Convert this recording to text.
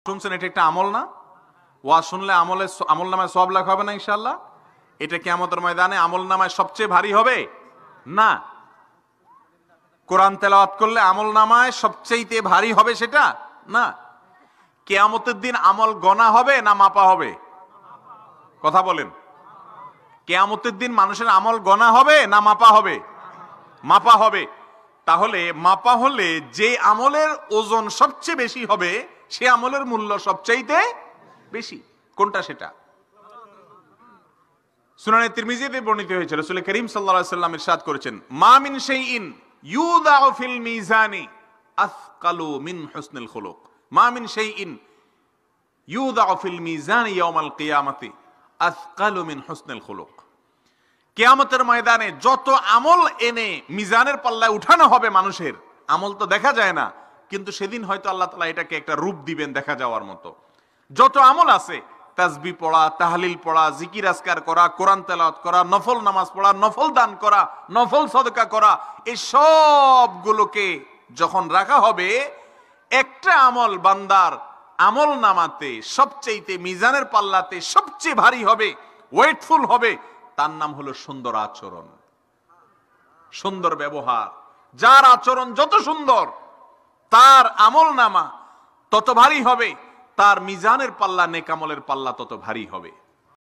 শুনছেন এটা একটা আমল না? ওয়াজ শুনলে আমল নামায় সওয়াব লেখা হবে না ইনশাআল্লাহ? এটা কিয়ামতের ময়দানে আমল নামায় সবচেয়ে ভারী হবে না। কোরআন তেলাওয়াত করলে আমল নামায় সবচেয়ে ভারী হবে সেটা না। কিয়ামতের দিন আমল গণা হবে না মাপা হবে? কথা বলেন। কিয়ামতের দিন মানুষের আমল গণা হবে না মাপা হবে? মাপা হবে। তাহলে মাপা হলে যে আমলের ওজন সবচেয়ে বেশি হবে সে আমলের মূল্য সবচাইতে বেশি। কোনটা সেটা? সুনানে তিরমিজিতে বর্ণিত হয়েছে, রাসূল করিম সাল্লাল্লাহু আলাইহি ওয়াসাল্লাম ইরশাদ করেছেন, মা মিন শাইইন ইউদাউ ফিল মিজানি আসকালু মিন হুসনিল খুলুক। মা মিন শাইইন ইউদাউ ফিল মিজানি ইয়াউমাল কিয়ামাতি আসকালু মিন হুসনিল খুলুক। কিয়ামতের ময়দানে যত আমল এনে মিজানের পাল্লায় উঠানো হবে মানুষের, আমল তো দেখা যায় না, কিন্তু সেদিন হয়তো আল্লাহ তাআলা এটাকে একটা রূপ দিবেন দেখা যাওয়ার মতো। যত আমল আছে, তাসবিহ পড়া, তাহলিল পড়া, জিকির আজকার করা, কোরআন তেলাওয়াত করা, নফল নামাজ পড়া, নফল দান করা, নফল সদকা করা, এই সবগুলোকে যখন রাখা হবে, একটা আমল বান্দার আমল নামাতে সবচেয়ে মিজানের পাল্লাতে সবচেয়ে ভারী হবে, ওয়েটফুল হবে, তার নাম হলো সুন্দর আচরণ, সুন্দর ব্যবহার। যার আচরণ যত সুন্দর তার আমল নামা তত ভারী হবে, তার মিজানের পাল্লা নেক আমলের পাল্লা তত ভারী হবে।